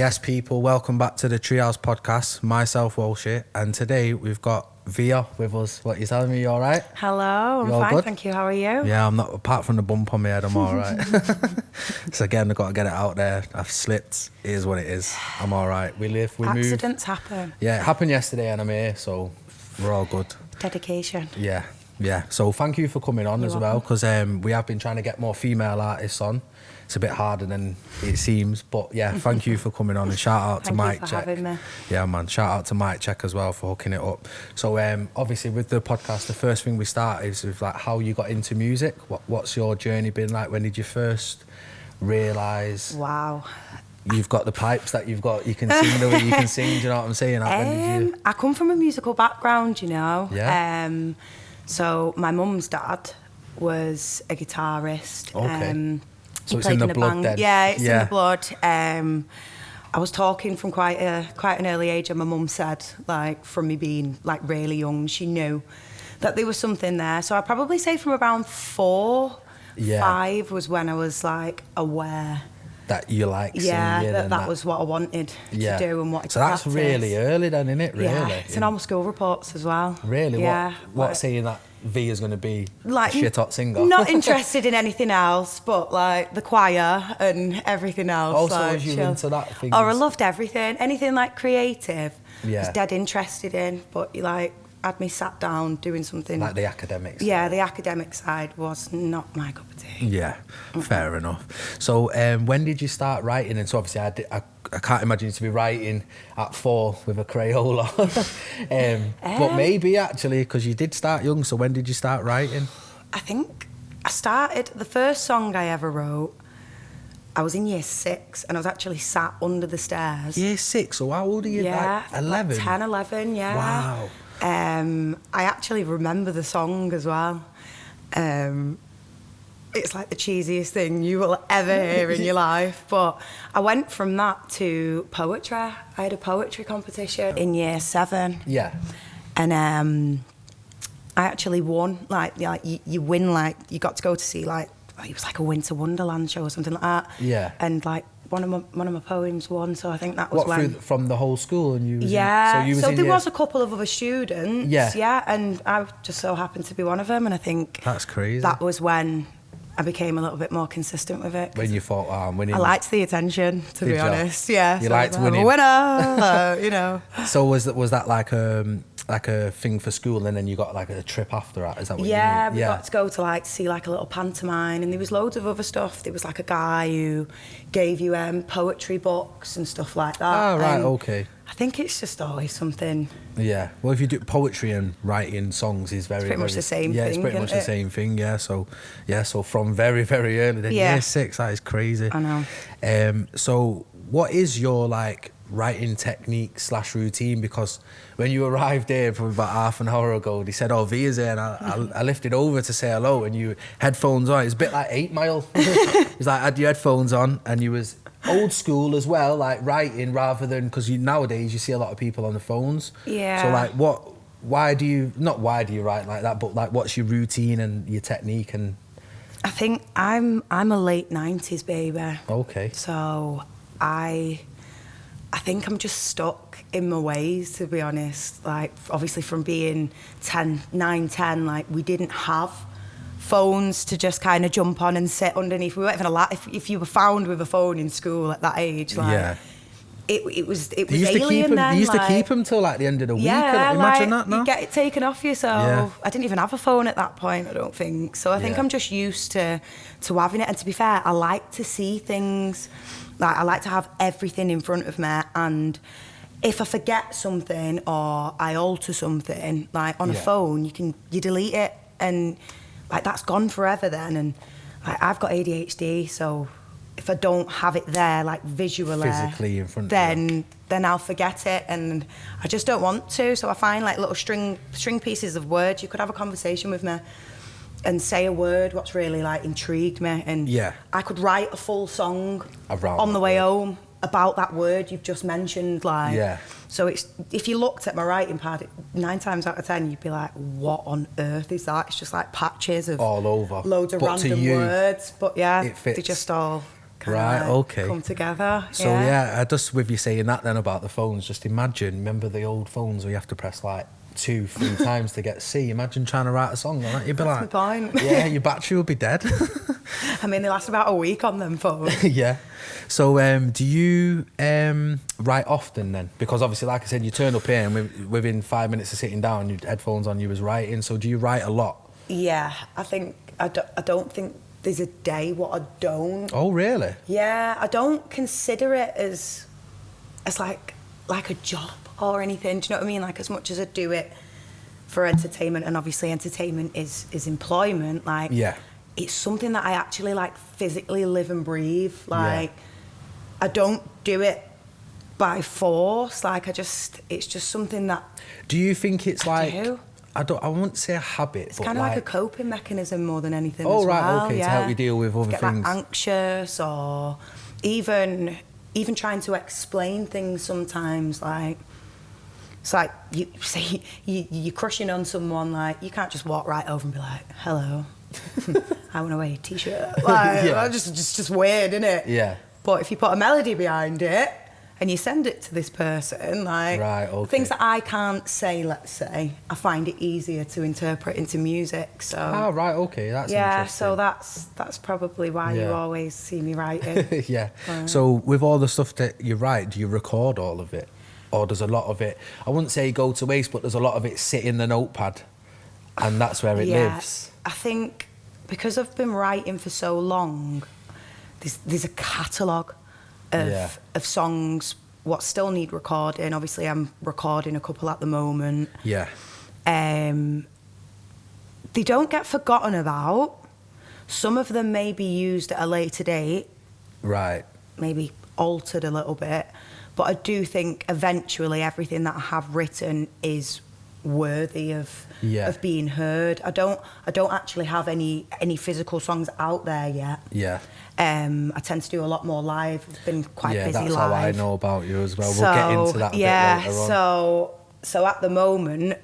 Yes, people, welcome back to the Treehouse Podcast. Myself, Walshy, and today we've got Via with us. What, you telling me, you all right? Hello, I'm fine, thank you. How are you? Yeah, I'm not, apart from the bump on my head, I'm all right. So again, I've got to get it out there. I've slipped. It is what it is. I'm all right. We live, we move. Accidents happen. Yeah, it happened yesterday and I'm here, so we're all good. Dedication. Yeah. So thank you for coming on as well, because we have been trying to get more female artists on. It's a bit harder than it seems, but yeah, thank you for coming on, and shout out to Mike Check. Thank you for having me. Yeah, man, shout out to Mike Check as well for hooking it up. So obviously with the podcast, the first thing we start is with like how you got into music. What's your journey been like? When did you first realise? Wow. You've got the pipes that you've got, you can sing the way you can sing, do you know what I'm saying? Like, when did you... I come from a musical background, you know. Yeah. So my mum's dad was a guitarist. Okay. So it's played in the blood band. then? Yeah, it's in the blood. I was talking from quite an early age, and my mum said, like, from me being like really young, she knew that there was something there. So I'd probably say from around 4, 5 was when I was like aware that you like singing. Yeah, that was what I wanted to do and what. So that's really early then, isn't it? Really? Yeah, it's in all my school reports as well. Really? Yeah. What saying that V is going to be like, a shit hot singer? Not interested in anything else, but like the choir and everything else. Also, like, was you into that thing? Oh, I loved everything. Anything like creative. Yeah. I was dead interested in, but like had me sat down doing something. Like the academics. Yeah, the academic side was not my cup of tea. Yeah, fair enough. So when did you start writing? And so obviously I can't imagine you to be writing at 4 with a Crayola. But maybe actually, because you did start young, so when did you start writing? I think I started, the first song I ever wrote, I was in year 6 and I was actually sat under the stairs. Year 6? So how old are you? Yeah, like 11? Like 10, 11, yeah. Wow. I actually remember the song as well. It's like the cheesiest thing you will ever hear in your life. But I went from that to poetry. I had a poetry competition in year 7. Yeah. And I actually won. Like you win, like you got to go to see like it was like a Winter Wonderland show or something like that. Yeah. And like one of my poems won, so I think that was when... from the whole school? And you was so there was a couple of other students. Yeah, and I just so happened to be one of them, and I think... That's crazy. That was when I became a little bit more consistent with it. When you thought, oh, I'm winning. I liked the attention, to be honest. Yeah. You liked winning? I'm a winner, you know. So was that like a thing for school, and then you got like a trip after that? Is that what you mean? Yeah, we got to go to like see like a little pantomime, and there was loads of other stuff. There was like a guy who gave you poetry books and stuff like that. Oh, right, okay. I think it's just always something. Yeah, well, if you do poetry and writing songs is very, it's pretty much the same thing. Yeah, it's pretty much the same thing. Yeah, so from very, very early, then year 6, that is crazy. I know. So what is your like writing technique / routine? Because when you arrived here probably about half an hour ago, they said, "Oh, Via's here," and I lifted over to say hello, and you headphones on. It's a bit like 8 Mile. It's like I had your headphones on, and you was old school as well, like writing rather than, because nowadays you see a lot of people on the phones. Yeah. So like, why do you write like that? But like, what's your routine and your technique? And I think I'm a late 90s baby. Okay. So I think I'm just stuck in my ways, to be honest. Like, obviously from being 9, 10, like we didn't have phones to just kind of jump on and sit underneath. We weren't even allowed, if you were found with a phone in school at that age, like it was alien then. They used to keep them till like the end of the week. Imagine like, that now. You get it taken off you, so I didn't even have a phone at that point, I don't think. So I think I'm just used to having it. And to be fair, I like to see things. Like I like to have everything in front of me, and if I forget something or I alter something, like on a phone, you delete it, and like that's gone forever then. And like I've got ADHD, so if I don't have it there, like visually, physically in front of you, then I'll forget it, and I just don't want to. So I find like little string pieces of words. You could have a conversation with me and say a word what's really like intrigued me, and I could write a full song on the way home about that word you've just mentioned. Like, so it's, if you looked at my writing pad, 9 times out of 10 you'd be like, what on earth is that? It's just like patches of all over, loads of random words, but it fits. they just all come together. So yeah, just with you saying that then about the phones, just remember the old phones where you have to press like 2-3 times to get C. Imagine trying to write a song on that. You'd be That's like, my point. yeah, your battery would be dead. I mean, they last about a week on them phones. Yeah. So do you write often then? Because obviously, like I said, you turn up here and within 5 minutes of sitting down, your headphones on, you was writing. So do you write a lot? Yeah, I don't think there's a day what I don't. Oh, really? Yeah, I don't consider it as like a job or anything. Do you know what I mean? Like, as much as I do it for entertainment, and obviously entertainment is employment, like, yeah, it's something that I actually like physically live and breathe. Like, I don't do it by force. Like, it's just something that. Do you think it's I like? do. I wouldn't say a habit. It's kind of like a coping mechanism more than anything. Oh, as right, well. okay, yeah. to help you deal with other get things. Like anxious, or even trying to explain things sometimes. Like, it's like you say you're crushing on someone. Like, you can't just walk right over and be like, "Hello, I want to wear a t-shirt." Like, that's just weird, isn't it? Yeah. But if you put a melody behind it and you send it to this person, like, things that I can't say, let's say, I find it easier to interpret into music. So. Oh, right, okay, that's interesting. So that's probably why you always see me writing. Yeah. So with all the stuff that you write, do you record all of it? Or does a lot of it, I wouldn't say go to waste, but there's a lot of it sit in the notepad and that's where it lives? I think because I've been writing for so long, there's a catalogue of songs what still need recording. Obviously, I'm recording a couple at the moment. Yeah. They don't get forgotten about. Some of them may be used at a later date. Right. Maybe altered a little bit. But I do think eventually everything that I have written is worthy of being heard. I don't actually have any physical songs out there yet. Yeah. I tend to do a lot more live. I've been quite busy live. Yeah, that's how I know about you as well. We'll get into that a bit later on. So at the moment,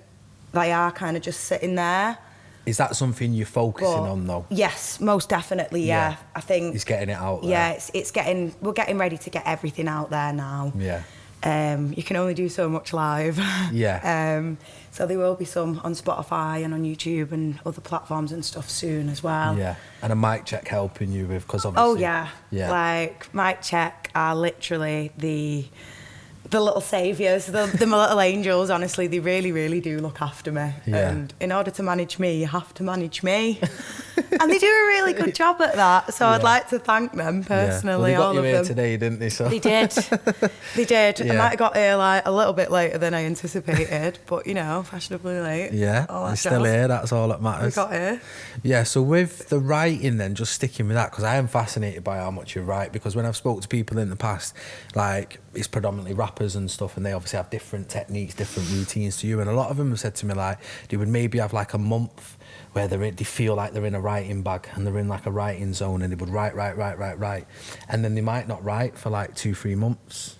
they are kind of just sitting there. Is that something you're focusing on though? Yes, most definitely, yeah. I think it's getting it out there. Yeah, we're getting ready to get everything out there now. Yeah. You can only do so much live. Yeah. So there will be some on Spotify and on YouTube and other platforms and stuff soon as well. Yeah. And a mic check helping you with, because obviously. Oh yeah. Like, mic check are literally the little saviours, the my little angels. Honestly, they really, really do look after me. Yeah. And in order to manage me, you have to manage me. And they do a really good job at that. So I'd like to thank them personally. Well, they got all you of here them today, didn't they? So they did. They did. Yeah. I might have got here like a little bit later than I anticipated, but you know, fashionably late. Yeah, you're still here. That's all that matters. We got here. Yeah. So with the writing, then, just sticking with that, because I am fascinated by how much you write. Because when I've spoke to people in the past, like, it's predominantly rappers and stuff, and they obviously have different techniques, different routines to you. And a lot of them have said to me, like, they would maybe have like a month where they feel like they're in a writing bag and they're in like a writing zone, and they would write, and then they might not write for like 2-3 months.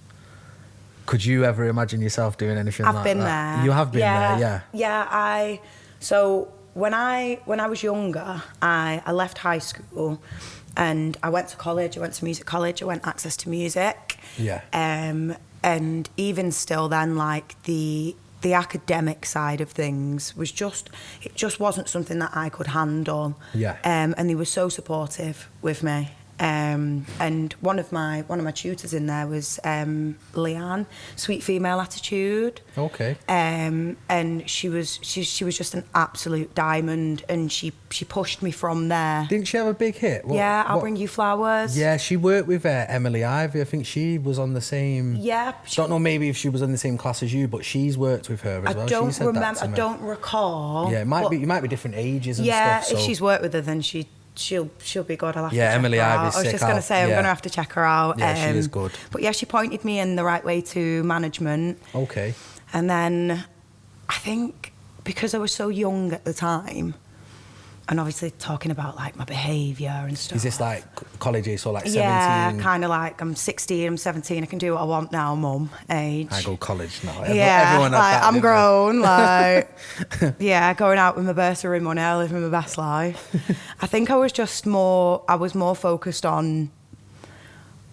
Could you ever imagine yourself doing anything like that? I've been there. You have been there, yeah. Yeah, so when I was younger, I left high school and I went to college. I went to music college. I went access to music. Yeah. And even still then, like, the academic side of things was just wasn't something that I could handle. Yeah. And they were so supportive with me. And one of my tutors in there was Leanne, Sweet Female Attitude. Okay. And she was just an absolute diamond, and she pushed me from there. Didn't she have a big hit? I'll Bring You Flowers. Yeah, she worked with Emily Ivy. I think she was on the same. Yeah. Don't know maybe if she was in the same class as you, but she's worked with her as well. I don't remember. I don't recall. Yeah, it might be different ages and stuff. Yeah, if she's worked with her, then she'll be good. I'll have to check Emily her Ivy's out. I was just going to say, I'm going to have to check her out. Yeah, she is good. But yeah, she pointed me in the right way to management. Okay. And then I think because I was so young at the time, and obviously talking about like my behaviour and stuff. Is this like college age, so like 17? Yeah, kind of like I'm 16, I'm 17, I can do what I want now, mum age. I go college now. Everyone like, I'm grown, like, yeah, going out with my bursary money, I live my best life. I think I was more focused on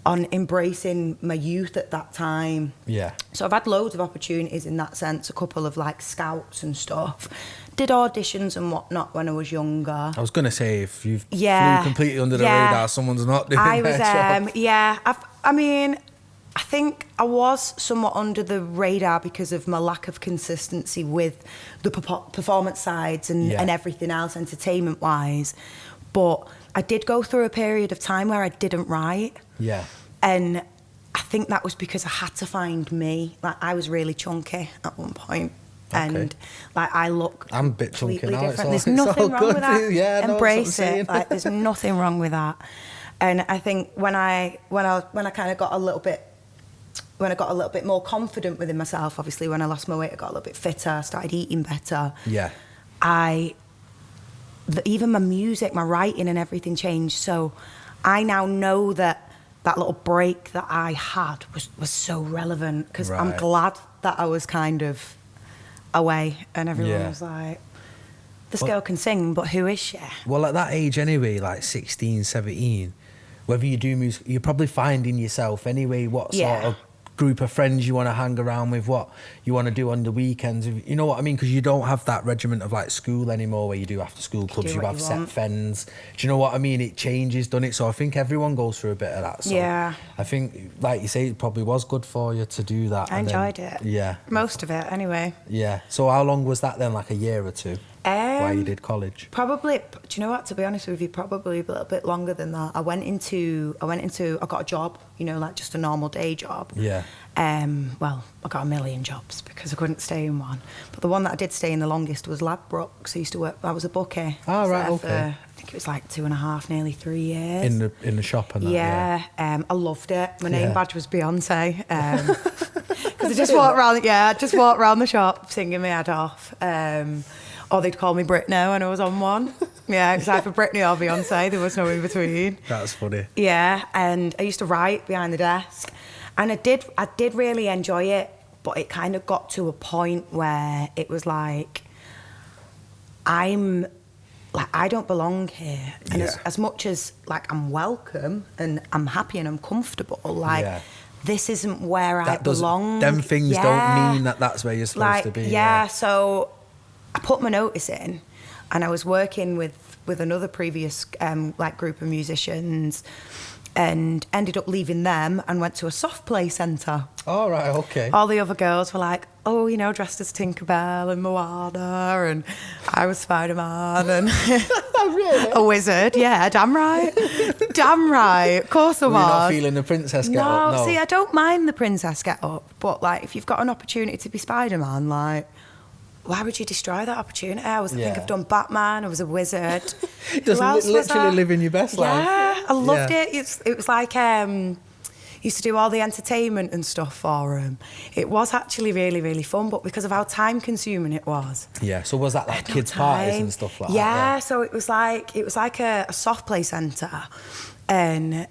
on embracing my youth at that time. Yeah. So I've had loads of opportunities in that sense, a couple of like scouts and stuff. Did auditions and whatnot when I was younger. I was going to say, if you flew completely under the radar, someone's not doing their job. Yeah, I think I was somewhat under the radar because of my lack of consistency with the performance sides and everything else, entertainment-wise. But I did go through a period of time where I didn't write. Yeah. And I think that was because I had to find me. Like, I was really chunky at one point. Okay. And like I look I'm a bit chunky now. Different. There's nothing wrong with that. Yeah, embrace it. Like, there's nothing wrong with that. And I think when I kind of got a little bit more confident within myself, obviously when I lost my weight, I got a little bit fitter, started eating better. Yeah. Even my music, my writing and everything changed. So I now know that little break that I had was so relevant, because I'm glad that I was kind of away and everyone was like, this girl can sing, but who is she? Well, at that age anyway, like 16, 17, whether you do music, you're probably finding yourself anyway, what sort of group of friends you want to hang around with, what you want to do on the weekends, you know what I mean? Because you don't have that regiment of like school anymore where you do after school clubs, you have set friends. Do you know what I mean? It changes, doesn't it? So I think everyone goes through a bit of that. So I think, like you say, it probably was good for you to do that. I enjoyed it. Yeah. Most of it, anyway. Yeah. So how long was that then? Like a year or two? While you did college? Probably, do you know what, to be honest with you, probably a little bit longer than that. I got a job, you know, like just a normal day job. Yeah. Well, I got a million jobs because I couldn't stay in one. But the one that I did stay in the longest was Ladbrokes. I used to work, I was a bookie. Oh, right, okay. I think it was like 2.5, nearly 3 years. In the shop and that, yeah. I loved it. My name badge was Beyonce. Because I just walked around the shop singing my head off. Or they'd call me Britney when I was on one. Yeah, it was either Britney or Beyonce. There was no in between. That's funny. Yeah, and I used to write behind the desk. And I did really enjoy it, but it kind of got to a point where it was like, I don't belong here. And as much as like I'm welcome and I'm happy and I'm comfortable, this isn't where I belong. Them things don't mean that that's where you're supposed to be. Yeah, so I put my notice in, and I was working with another previous group of musicians, and ended up leaving them and went to a soft play centre. Oh, right, okay. All the other girls were like, oh, you know, dressed as Tinkerbell and Moana, and I was SpiderMan and really? a wizard. Yeah, damn right. Damn right. Of course I was. You're not feeling the princess get up? No, see, I don't mind the princess get up, but like, if you've got an opportunity to be Spider-Man, like, why would you destroy that opportunity? I think I've done Batman, I was a wizard. Just literally living your best life. Yeah, I loved it. It was like, used to do all the entertainment and stuff for them. It was actually really, really fun, but because of how time consuming it was. Yeah, so was that like kids' parties and stuff like that? Yeah, so it was like a soft play centre, and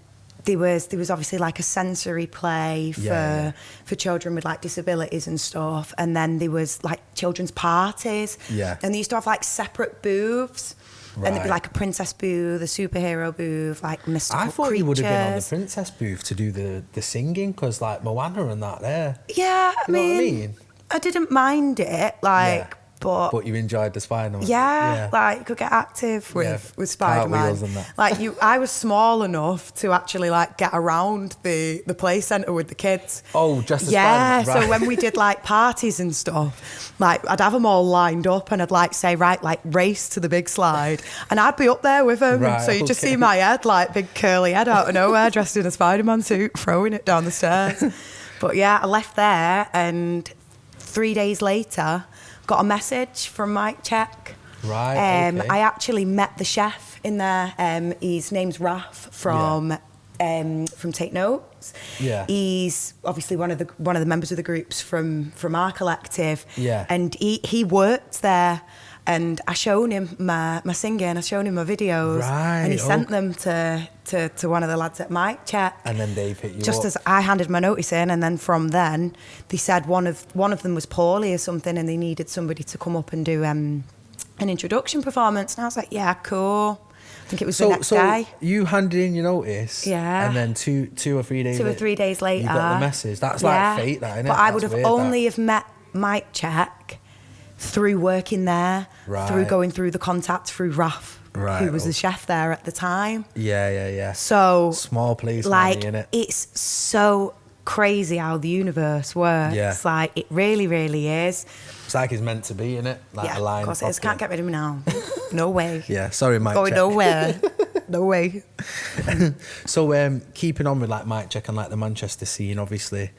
there was obviously like a sensory play for children with like disabilities and stuff, and then there was like children's parties, and they used to have like separate booths. Right. And there'd be like a princess booth, a superhero booth, like mystical creatures. I thought you would have been on the princess booth to do the singing, because like Moana and that there. Yeah, I mean, I didn't mind it, but you enjoyed the Spider-Man. Yeah, like you could get active with Spider-Man. And that. Like I was small enough to actually like get around the play centre with the kids. Oh, just as Spider-Man. Right. So when we did like parties and stuff, like I'd have them all lined up, and I'd like say, right, like race to the big slide, and I'd be up there with them. Right, so you just see my head, like big curly head out of nowhere, dressed in a Spider-Man suit, throwing it down the stairs. But yeah, I left there, and 3 days later, got a message from Mike Check. Right. Okay. I actually met the chef in there. His name's Raf from Take Notes. Yeah. He's obviously one of the members of the groups from our collective. Yeah. And he worked there, and I shown him my singing. I shown him my videos. Right. And he sent them to one of the lads at Mike Check. And then Dave hit you just up. As I handed my notice in, and then from then they said one of them was poorly or something, and they needed somebody to come up and do an introduction performance. And I was like, yeah, cool. think it was the next day. So you handed in your notice, yeah, and then two or 3 days. 2 or 3 days later, you got the message. That's like fate, that, innit? But I would have only have met Mike Check through working there, through going through the contact through Raf, who was the chef there at the time. Yeah. So small place, like money, innit? It's so crazy how the universe works. Yeah. Like it really, really is. It's like it's meant to be, innit? Like a line. Of course it is. Can't get rid of me now. No way. Yeah, sorry, Mike. Going Check. nowhere. No way. So keeping on with like Mike Check and like the Manchester scene, obviously,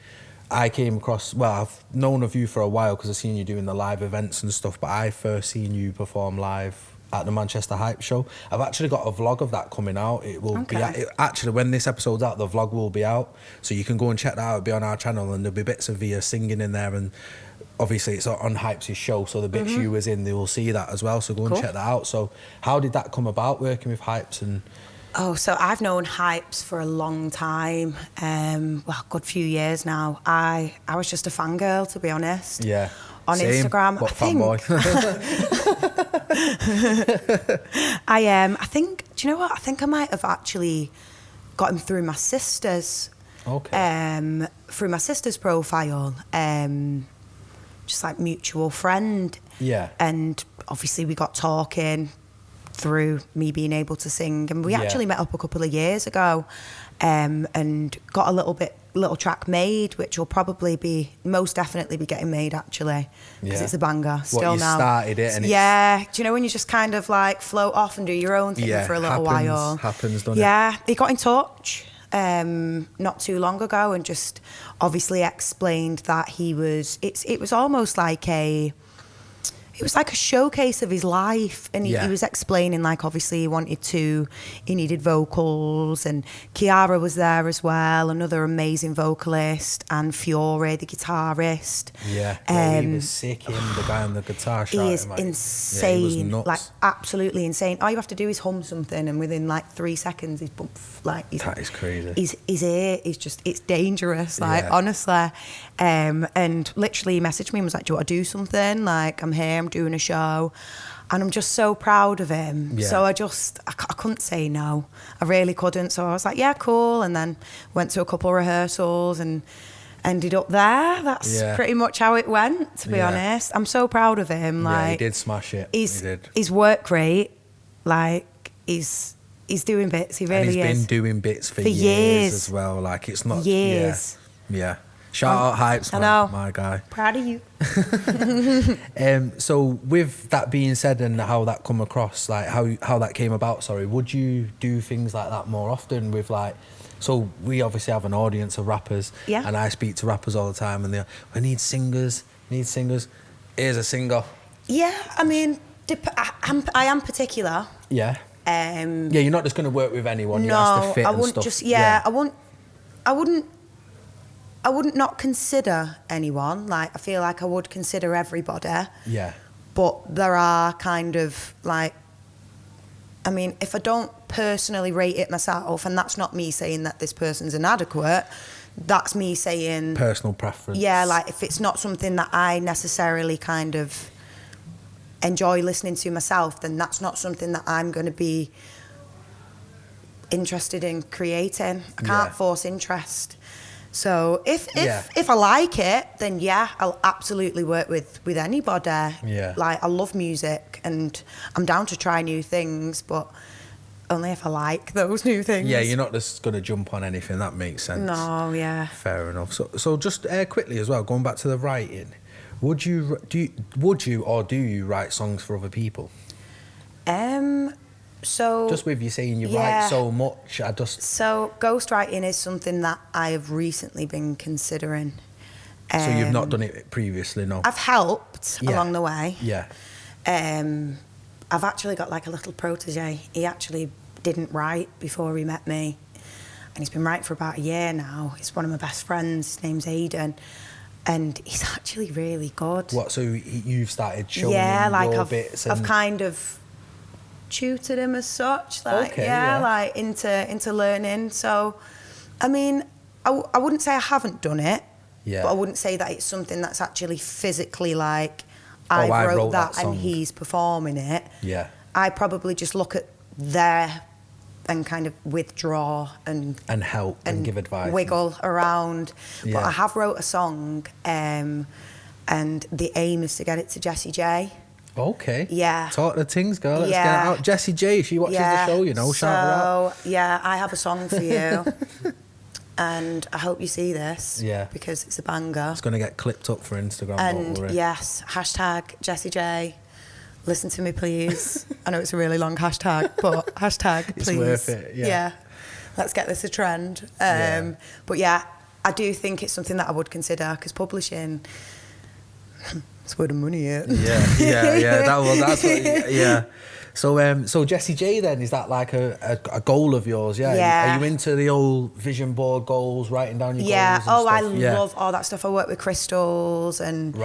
I came across. Well, I've known of you for a while because I've seen you doing the live events and stuff. But I first seen you perform live at the Manchester Hype Show. I've actually got a vlog of that coming out. It will be actually when this episode's out, the vlog will be out, so you can go and check that out. It'll be on our channel, and there'll be bits of Via singing in there, and obviously it's on Hype's show, so the bits you was in, they will see that as well. So go and check that out. So how did that come about, working with Hypes? And so I've known Hypes for a long time, well, a good few years now. I was just a fangirl, to be honest. Yeah. On Same. Instagram, What I think. I think. Do you know what? I think I might have actually got him through my sister's. Okay. Through my sister's profile, just like mutual friend. Yeah. And obviously we got talking through me being able to sing, and we actually met up a couple of years ago, and got a little track made, which will probably most definitely be getting made actually, because it's a banger still now. Started it, and do you know when you just kind of like float off and do your own thing for a little while? Happens, doesn't it? Yeah, he got in touch not too long ago and just obviously explained that it was almost like a showcase of his life, and he was explaining, like, obviously he needed vocals, and Kiara was there as well, another amazing vocalist, and Fiore, the guitarist. He was sick, the guy on the guitar. He is insane, he was nuts. like absolutely insane. All you have to do is hum something, and within like 3 seconds he's that is crazy. His ear is just, it's dangerous, like honestly. And literally he messaged me and was like, do you want to do something? Like, I'm here, I'm doing a show, and I'm just so proud of him. So I couldn't say no. I really couldn't. So I was like, yeah, cool. And then went to a couple of rehearsals and ended up there. That's pretty much how it went, to be honest. I'm so proud of him. Like, he did smash it. He did. His work rate, like, he's doing bits. He really is. And he's been doing bits for years as well. Like, it's not years. Yeah. Shout out Hypes, man. I know. My guy. Proud of you. So with that being said, and how that come across, like how that came about, would you do things like that more often with, like, so we obviously have an audience of rappers, and I speak to rappers all the time, and we need singers. Here's a singer. Yeah, I mean, I am particular. Yeah. You're not just going to work with anyone. No, you have to fit I and wouldn't stuff. just. I wouldn't not consider anyone. Like, I feel like I would consider everybody. Yeah. But there are kind of like, I mean, if I don't personally rate it myself, and that's not me saying that this person's inadequate, that's me saying personal preference. Yeah, like if it's not something that I necessarily kind of enjoy listening to myself, then that's not something that I'm going to be interested in creating. I can't force interest. So if I like it, then I'll absolutely work with anybody. Yeah. Like, I love music and I'm down to try new things, but only if I like those new things. Yeah, you're not just going to jump on anything. That makes sense. No, yeah. Fair enough. So just quickly as well, going back to the writing, would you write songs for other people? So just with you saying you write so much, So ghostwriting is something that I have recently been considering. So you've not done it previously, no? I've helped along the way. Yeah. I've actually got like a little protege. He actually didn't write before he met me, and he's been writing for about a year now. He's one of my best friends. His name's Aidan, and he's actually really good. What? So you've started showing him your bits? I've kind of tutored him as such, like like into learning. So, I mean, I wouldn't say I haven't done it, but I wouldn't say that it's something that's actually physically like I wrote that and he's performing it. Yeah, I probably just look at there and kind of withdraw and help and give advice, wiggle around. Yeah. But I have wrote a song, and the aim is to get it to Jessie J. Okay. Yeah. Talk the things, girl. Let's get it out. Jessie J, she watches the show, you know. Shout her out. So, yeah, I have a song for you. And I hope you see this. Yeah. Because it's a banger. It's going to get clipped up for Instagram. And yes, hashtag Jessie J. Listen to me, please. I know it's a really long hashtag, but hashtag, please. It's worth it, yeah. Let's get this a trend. Yeah. But yeah, I do think it's something that I would consider, because publishing, it's where the money is. Yeah. That's what, yeah. So Jessie J then, is that like a goal of yours? Yeah. Are you into the old vision board goals, writing down your goals? Yeah. Oh, I love all that stuff. I work with crystals and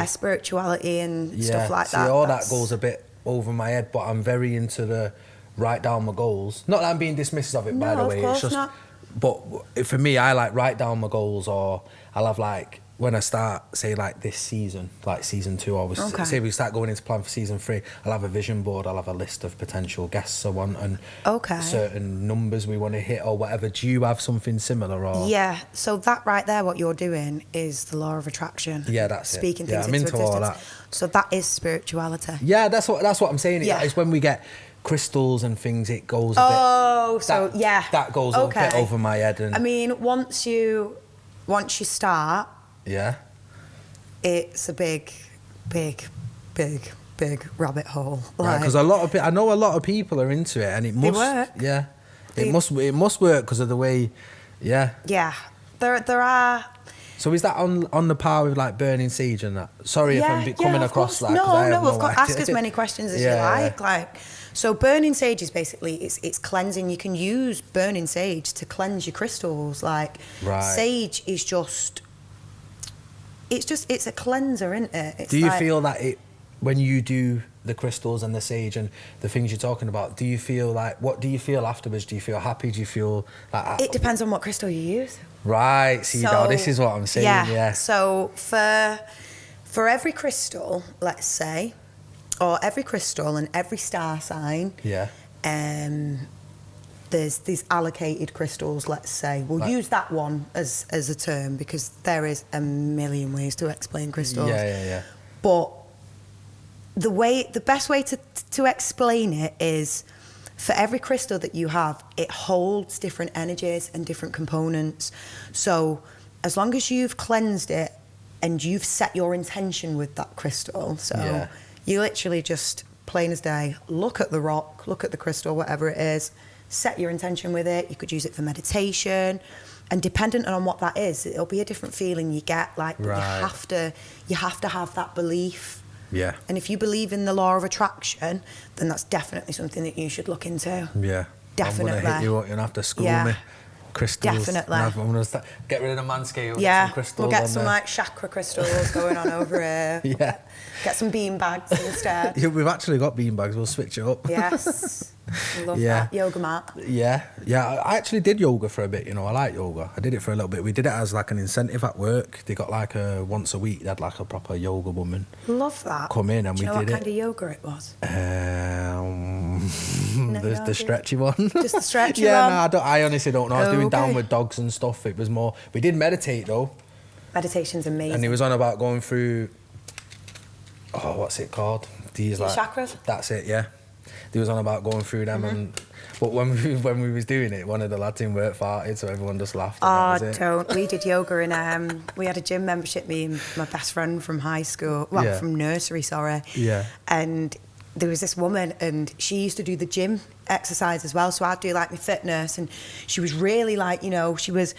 spirituality and stuff like that. All that goes a bit over my head, but I'm very into the write down my goals. Not that I'm being dismissive of it, by the way. Of course it's just not. But for me, I like write down my goals, or I'll have like, when I start, say like this season, like season 2, or say we start going into plan for season 3, I'll have a vision board, I'll have a list of potential guests I want, and certain numbers we want to hit or whatever. Do you have something similar? Or? Yeah, so that right there, what you're doing is the law of attraction. Yeah, that's Speaking it. things I'm into into existence. all that. So that is spirituality. Yeah, that's what I'm saying. Yeah. It's when we get crystals and things, it goes a bit... That goes a bit over my head. And I mean, once you start... Yeah. It's a big rabbit hole. Right, because I know a lot of people are into it, and it must work. Yeah, it must work because of the way. Yeah. Yeah, there are. So is that on the par with like burning sage and that? Sorry if I'm coming across that. No, of course. Ask as many questions as you like. Like, so burning sage is basically it's cleansing. You can use burning sage to cleanse your crystals. Like, sage is just. It's a cleanser, isn't it? Do you feel that when you do the crystals and the sage and the things you're talking about, do you feel like, what do you feel afterwards? Do you feel happy? Do you feel like... It depends on what crystal you use. Right, see, now this is what I'm saying, yeah. So for every crystal, let's say, or every crystal and every star sign, there's these allocated crystals, let's say. We'll use that one as a term, because there is a million ways to explain crystals. Yeah. But the best way to explain it is, for every crystal that you have, it holds different energies and different components. So as long as you've cleansed it and you've set your intention with that crystal, you literally just, plain as day, look at the rock, look at the crystal, whatever it is, set your intention with it. You could use it for meditation, and dependent on what that is, it'll be a different feeling you get. Like, you have to have that belief. Yeah. And if you believe in the law of attraction, then that's definitely something that you should look into. Yeah. Definitely. I'm gonna hit you up. You're gonna have to school me. Crystals. Definitely. I'm gonna get rid of the man scale. Yeah. Some crystals, we'll get some like chakra crystals going on over here. Yeah. Get some bean bags instead. Yeah, we've actually got bean bags. We'll switch it up. Yes. Love that. Yoga mat. Yeah. I actually did yoga for a bit, you know. I like yoga. I did it for a little bit. We did it as like an incentive at work. They got like once a week, they had like a proper yoga woman. Love that. Come in and Do we you know did it. what kind of yoga it was? The stretchy one. Just the stretchy one? Yeah, no, I honestly don't know. I was doing downward dogs and stuff. It was more... We did meditate though. Meditation's amazing. And he was on about going through... Oh, what's it called? These like... chakras? That's it, yeah. He was on about going through them and... But when we was doing it, one of the lads in work farted, so everyone just laughed. And that was it. Don't. We did yoga and we had a gym membership, me and my best friend from high school, from nursery, sorry. Yeah. And there was this woman and she used to do the gym exercise as well, so I'd do like my fitness, and she was really like, you know, she was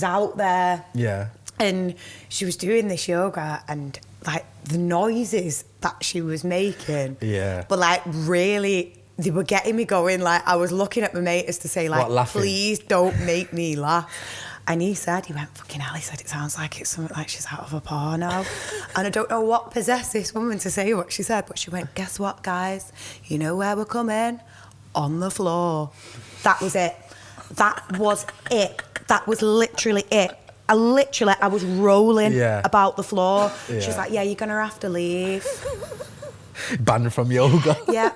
out there. Yeah. And she was doing this yoga and like the noises that she was making. Yeah. But like really... They were getting me going. Like, I was looking at my mate as to say, like, please don't make me laugh. And he went, fucking hell, he said, it sounds like it's something like she's out of a porno. And I don't know what possessed this woman to say what she said, but she went, guess what, guys? You know where we're coming? On the floor. That was it. That was it. That was literally it. I was rolling about the floor. Yeah. She's like, yeah, you're going to have to leave. Banned from yoga. Yeah.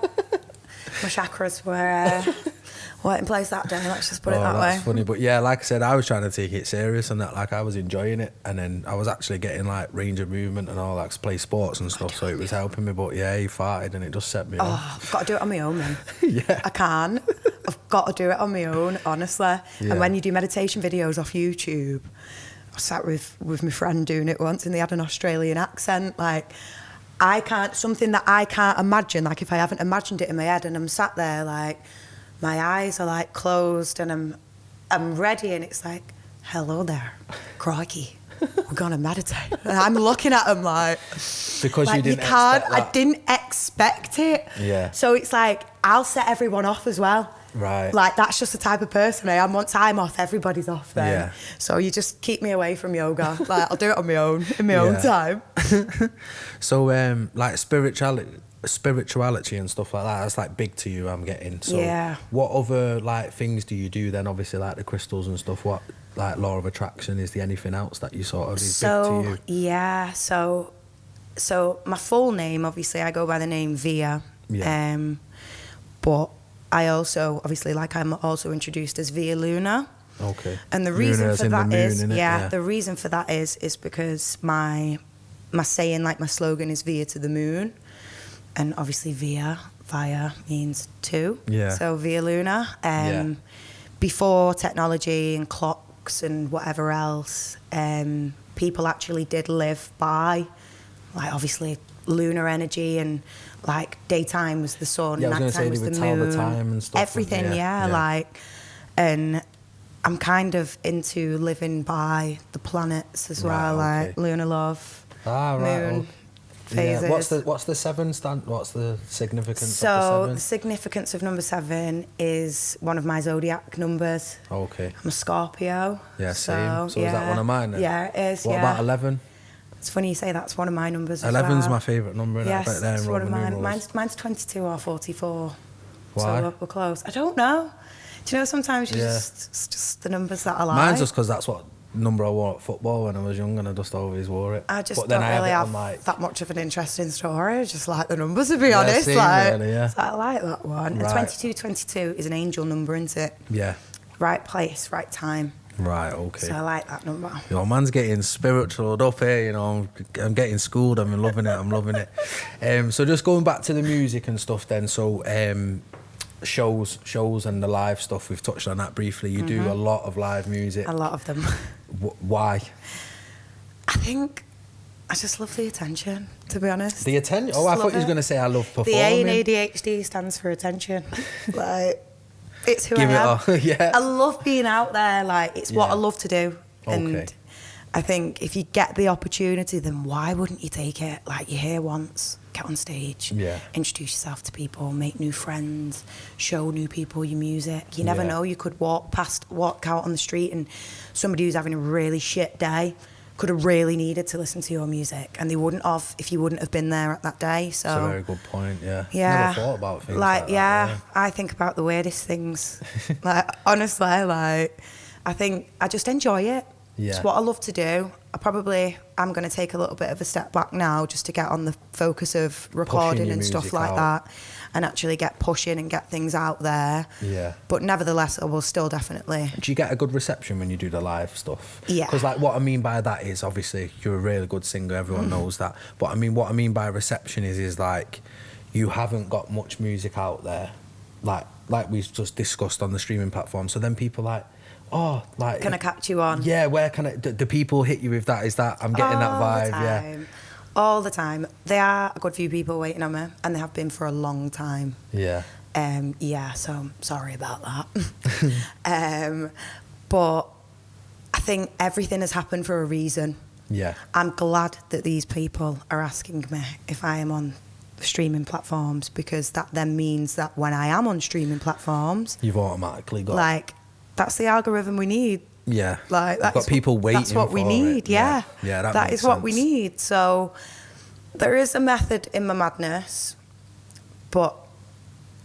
My chakras weren't in place that day, let's just put it that way. That's funny. But yeah, like I said, I was trying to take it serious and that, like I was enjoying it, and then I was actually getting like range of movement and all that to play sports and stuff, so it was helping me. But yeah, he farted and it just set me off. I've got to do it on my own then. Yeah. I can't. I've got to do it on my own, honestly. Yeah. And when you do meditation videos off YouTube, I sat with my friend doing it once and they had an Australian accent. Like, something that I can't imagine, like if I haven't imagined it in my head, and I'm sat there like, my eyes are like closed and I'm ready, and it's like, hello there, crikey, we're gonna meditate. And I'm looking at them like, because like, you didn't can't, expect that. I didn't expect it. Yeah. So it's like, I'll set everyone off as well. Right. Like, that's just the type of person I am. Once I'm off, everybody's off then. Yeah. So you just keep me away from yoga. Like, I'll do it on my own, in my own time. So, like spirituality and stuff like that, that's like big to you, I'm getting. So Yeah. what other like things do you do then? Obviously like the crystals and stuff. What, like law of attraction, is there anything else that you sort of is big to you? Yeah, so my full name, obviously I go by the name Via. Yeah. But I also, obviously, like I'm also introduced as Via Luna. Okay. And the reason Luna for as in the that moon, is, innit? the reason for that is because my saying, like my slogan is Via to the moon. And obviously via means two. Yeah. So Via Luna. Before technology and clocks and whatever else, people actually did live by, like obviously lunar energy, and like daytime was the sun, Yeah, I was nighttime going to was say the they would moon. tell the time and stuff. Everything, like, and I'm kind of into living by the planets as well, like lunar love, moon phases. Yeah. What's the seven stand? What's the significance of the So seven? the significance of number 7 is one of my zodiac numbers. Okay. I'm a Scorpio. Yeah, same. So is that one of mine then? Yeah, it is. What about 11? It's funny you say that's one of my numbers. 11's my favourite number. Yes, right there it's in one of Roman mine. numerals. Mine's 22 or 44. Why? So we're close. I don't know. Do you know sometimes it's just the numbers that I like. Mine's just because that's what number I wore at football when I was young, and I just always wore it. I just but then don't I really have, have that much of an interest in story. I just like the numbers, to be honest. Same, like, really, yeah. so I like that one. Right. And 22 is an angel number, isn't it? Yeah. Right place, right time. Right, okay. So I like that number. Your man's getting spiritual up here, you know. I'm getting schooled. I'm loving it. So just going back to the music and stuff then. So shows and the live stuff, we've touched on that briefly. You do a lot of live music. A lot of them. Why? I think I just love the attention, to be honest. The attention? Oh, I thought you was going to say I love performing. The A in ADHD stands for attention. Like, it's who Give I am. it all. Yeah. I love being out there. Like, it's what I love to do. Okay. And I think if you get the opportunity, then why wouldn't you take it? Like, you're here once, get on stage, introduce yourself to people, make new friends, show new people your music. You never know, you could walk out on the street and somebody who's having a really shit day could have really needed to listen to your music, and they wouldn't have if you wouldn't have been there at that day. So that's a very good point. Yeah. Yeah. Never thought about things like that. Yeah. I think about the weirdest things. Like, honestly, like, I think I just enjoy it. Yeah. It's what I love to do. I'm going to take a little bit of a step back now just to get on the focus of recording and stuff like that, and actually get pushing and get things out there. Yeah. But nevertheless, I will still definitely. Do you get a good reception when you do the live stuff? Yeah. Because like what I mean by that is obviously you're a really good singer, everyone knows that. But what I mean by reception is like you haven't got much music out there, like we've just discussed on the streaming platform. So then people like, oh, like, can I catch you on? Yeah, where can I? Do people hit you with that? Is that I'm getting that vibe? Yeah. All the time. There are a good few people waiting on me, and they have been for a long time. Yeah. So I'm sorry about that. But I think everything has happened for a reason. Yeah. I'm glad that these people are asking me if I am on streaming platforms, because that then means that when I am on streaming platforms, you've automatically got like, that's the algorithm we need. Yeah. Like, that's got people waiting. That's what we for need. It. Yeah. Yeah. That is what we need. So there is a method in my madness, but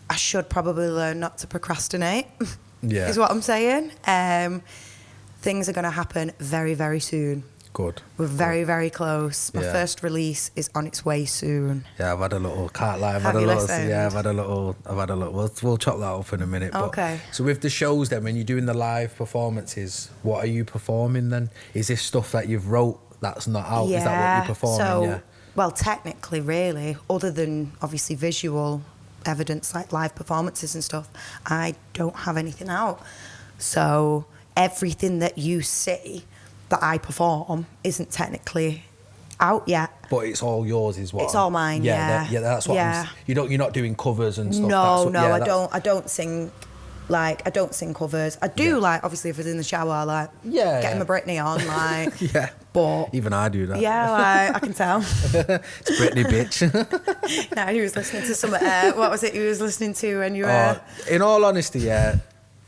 I should probably learn not to procrastinate. Yeah. Is what I'm saying. Things are going to happen very, very soon. Good. We're very, very close. My Yeah. first release is on its way soon. Yeah, I've had a little, can't lie, Have you listened? yeah, I've had a little, we'll chop that up in a minute. But, Okay. so with the shows then, when you're doing the live performances, what are you performing then? Is this stuff that you've wrote that's not out? Is that what you're performing? So, well, technically, really, other than obviously visual evidence like live performances and stuff, I don't have anything out. So everything that you see that I perform isn't technically out yet. But it's all yours, is what? It's all mine. Yeah, that's what. Yeah. You're not doing covers and stuff. No, that's what, I don't sing. Like, I don't sing covers. I do, like, obviously, if it's in the shower, like, getting my Britney on, like, yeah. But even I do that. yeah, like, I can tell. It's Britney, bitch. No, he was listening to some. What was it he was listening to when you were? In all honesty, yeah.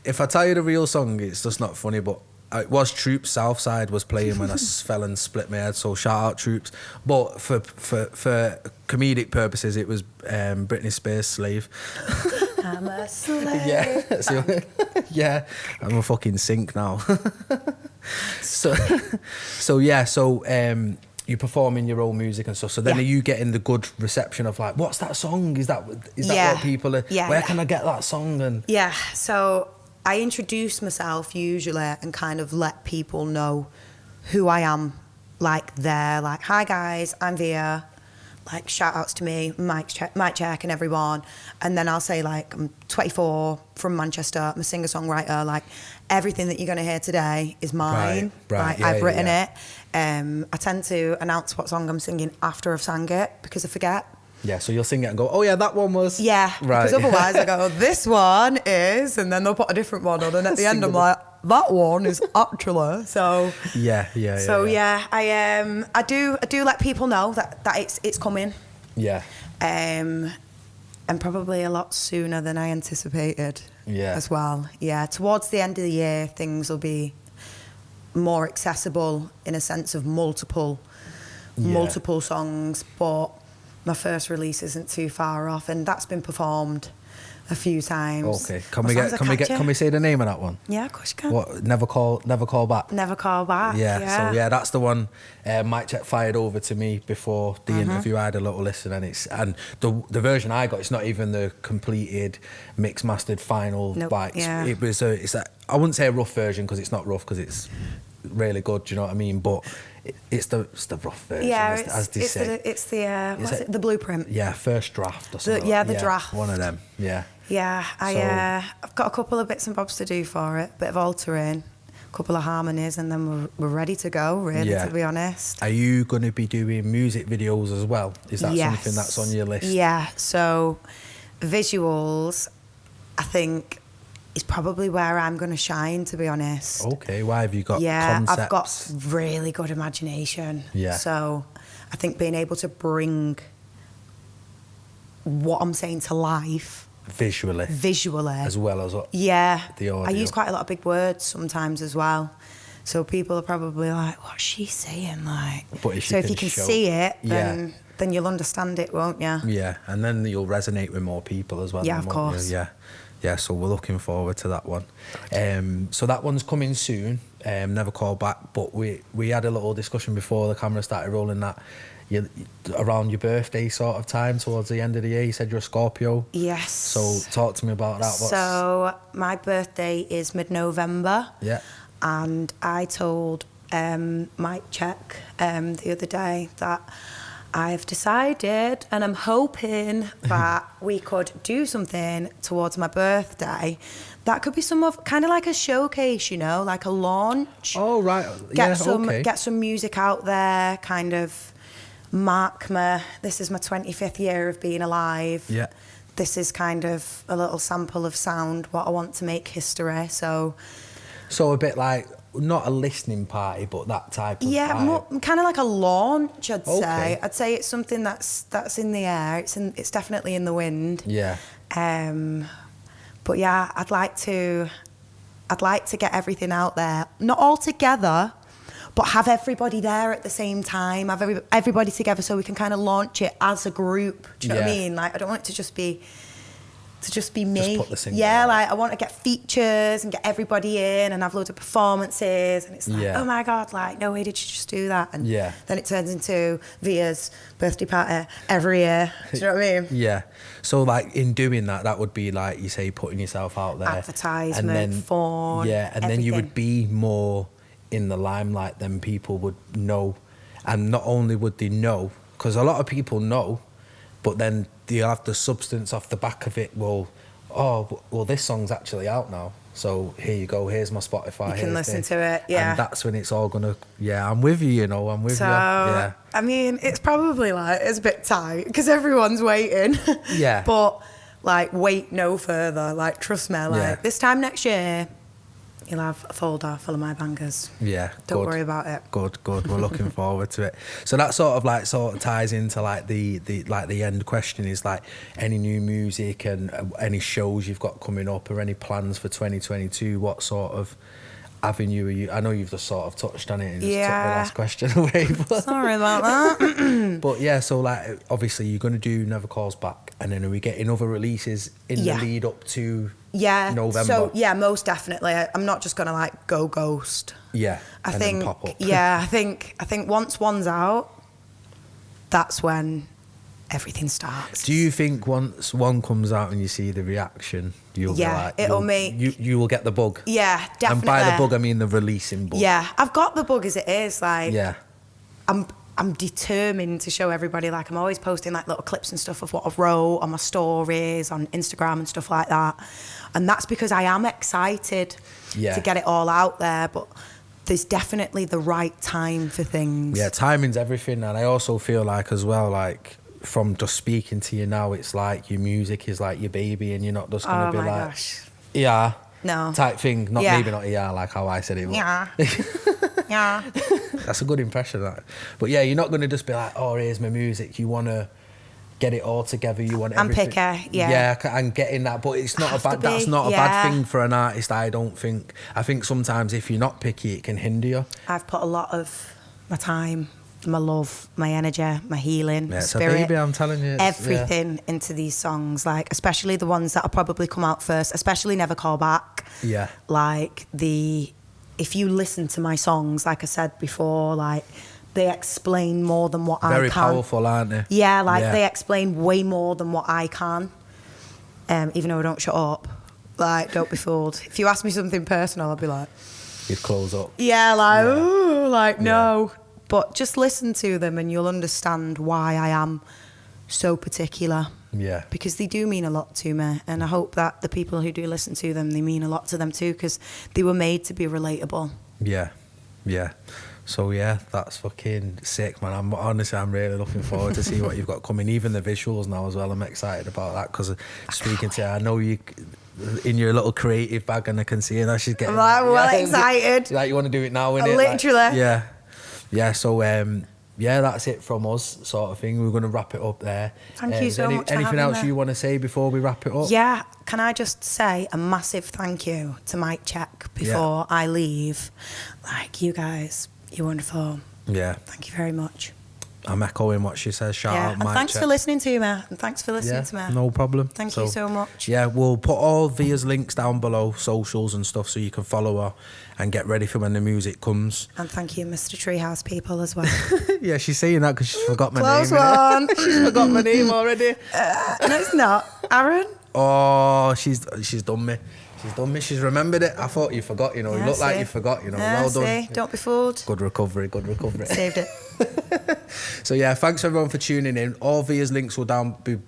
If I tell you the real song, it's just not funny. But it was Troops. Southside was playing when I fell and split my head. So shout out Troops. But for comedic purposes, it was Britney Spears' Slave. I'm a slave. Yeah, yeah, I'm a fucking sink now. so you performing your own music and stuff. So then are you getting the good reception of like, what's that song? Is that what people are? Yeah, where can I get that song? And yeah, so I introduce myself usually and kind of let people know who I am. Like they're like, hi guys, I'm Via. Like shout outs to me, mic check and everyone. And then I'll say like, I'm 24 from Manchester, I'm a singer-songwriter, like everything that you're gonna hear today is mine. Right. Like, I've written it. I tend to announce what song I'm singing after I've sang it because I forget. Yeah, so you'll sing it and go, oh yeah, that one was... Yeah, right. Because otherwise I go, this one is, and then they'll put a different one on, and at the end I'm like, that one is actually, so... Yeah. So I do let people know that it's coming. Yeah. And probably a lot sooner than I anticipated. Yeah. As well. Yeah, towards the end of the year, things will be more accessible in a sense of multiple songs, but my first release isn't too far off, and that's been performed a few times. Okay, can we say the name of that one? Yeah, of course you can. What? Never call back. Never Call Back. Yeah. So that's the one. Mike Check fired over to me before the interview. I had a little listen, and the version I got, it's not even the completed mixed mastered final. Nope. It was I wouldn't say a rough version because it's not rough because it's really good. Do you know what I mean? But it's the rough version. Yeah, as they say. It's the blueprint. Yeah, first draft or something. The draft. One of them. Yeah. Yeah, I've got a couple of bits and bobs to do for it, bit of altering, a couple of harmonies, and then we're ready to go, really, to be honest. Are you going to be doing music videos as well? Is that something that's on your list? Yeah, so visuals, I think, is probably where I'm going to shine, to be honest. Okay, why have you got concepts? I've got really good imagination. Yeah. So I think being able to bring what I'm saying to life visually as well as the audio. I use quite a lot of big words sometimes as well, so people are probably like, what's she saying, like? But if you can see it, then you'll understand it, won't you? Yeah, and then you'll resonate with more people as well. Yeah, of course. Yeah, so we're looking forward to that one. So that one's coming soon, Never Call Back, but we had a little discussion before the camera started rolling that around your birthday sort of time, towards the end of the year, you said you're a Scorpio. Yes. So talk to me about that. So my birthday is mid-November. Yeah. And I told Mike Check the other day that I've decided, and I'm hoping that we could do something towards my birthday that could be kind of like a showcase, like a launch. Oh, right. Get some music out there, kind of mark this is my 25th year of being alive. Yeah. This is kind of a little sample of sound, what I want to make history. So a bit like, not a listening party, but that type of vibe. Kind of like a launch, I'd say. I'd say it's something that's in the air. It's definitely in the wind. Yeah. But yeah, I'd like to get everything out there. Not all together, but have everybody there at the same time. Have everybody together so we can kind of launch it as a group. Do you know what I mean? Like, I don't want it to just be to just be me. Just put the single yeah, out. like I want to get features and get everybody in and have loads of performances, and it's like, oh my God, like no way did you just do that? And then it turns into Via's birthday party every year. Do you know what I mean? Yeah. So like in doing that, that would be like you say, putting yourself out there, advertisement, and then, phone, and everything. then you would be more in the limelight, then people would know. And not only would they know, because a lot of people know, but then they have the substance off the back of it. Well, this song's actually out now, so here you go, here's my Spotify. You can listen to it, yeah. And that's when it's all gonna, I'm with you, I'm with you. Yeah. I mean, it's probably like, it's a bit tight, because everyone's waiting. Yeah. But, like, wait no further. Like, trust me, like, this time next year, you'll have a folder full of my bangers. Yeah. Don't worry about it. Good. We're looking forward to it. So that sort of ties into like the end question is like any new music and any shows you've got coming up or any plans for 2022. What sort of avenue are you? I know you've just sort of touched on it and just took the last question away. But sorry about that. But yeah, so like obviously you're going to do Never Calls Back, and then are we getting other releases in the lead up to November? So most definitely. I'm not just gonna like go ghost. Yeah, I and think then pop up. Yeah, I think once one's out, that's when everything starts. Do you think once one comes out and you see the reaction, you'll be like, it'll make you will get the bug? Yeah, definitely. And by the bug, I mean the releasing bug. Yeah, I've got the bug as it is. Like, yeah, I'm determined to show everybody. Like, I'm always posting like little clips and stuff of what I've wrote on my stories, on Instagram and stuff like that. And that's because I am excited to get it all out there. But there's definitely the right time for things. Yeah, timing's everything. And I also feel like as well, like from just speaking to you now, it's like your music is like your baby, and you're not just gonna be like, yeah, no type thing. Not maybe not like how I said it. But yeah. That's a good impression of that. But yeah, you're not gonna just be like, oh, here's my music. You wanna get it all together. You want everything. I'm picky, and getting that, but it's not that's not a bad thing for an artist. I don't think. I think sometimes if you're not picky, it can hinder you. I've put a lot of my time, my love, my energy, my healing, my So spirit, baby, I'm telling you, everything into these songs. Like, especially the ones that'll probably come out first, especially Never Call Back. Yeah. Like if you listen to my songs, like I said before, like they explain more than what I can. Very powerful, aren't they? Yeah, they explain way more than what I can. Even though I don't shut up. Like, don't be fooled. If you ask me something personal, I'll be like, You'd close up. yeah, like, ooh, like, no. But just listen to them and you'll understand why I am so particular. Yeah. Because they do mean a lot to me. And I hope that the people who do listen to them, they mean a lot to them too, because they were made to be relatable. Yeah. Yeah. So yeah, that's fucking sick, man. I'm really looking forward to see what you've got coming. Even the visuals now as well. I'm excited about that because speaking to you, I know you in your little creative bag, and I can see her. She's getting. I'm well excited. Like, you want to do it now, innit? Literally. Like, yeah. So that's it from us, sort of thing. We're going to wrap it up there. Thank you so much for Anything having else me. you want to say before we wrap it up? Yeah. Can I just say a massive thank you to Mic Check before I leave? Like, you guys, you're wonderful. Yeah. Thank you very much. I'm echoing what she says. Shout out, and Mic thanks Check. for listening to me. And thanks for listening to me. No problem. Thank you so much. Yeah, we'll put all Via's links down below, socials and stuff, so you can follow her and get ready for when the music comes. And thank you, Mr. Treehouse people, as well. Yeah, she's saying that because she's forgot my Close name. one. She's forgot my name already. No, it's not. Aaron? Oh, she's done me. She's done me. She's remembered it. I thought you forgot, you know. Yeah, you look like you forgot, you know. Well done. Don't be fooled. Good recovery. Saved it. So yeah, thanks everyone for tuning in. All Via's links will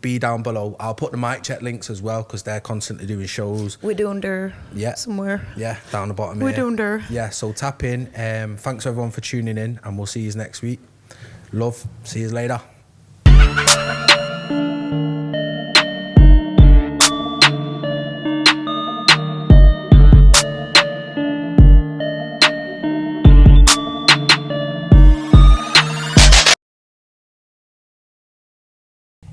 be down below. I'll put the Mic Check links as well because they're constantly doing shows. We're down there somewhere. Yeah, down the bottom We're here. down there. Yeah, so tap in. Thanks everyone for tuning in, and we'll see you next week. Love. See you later.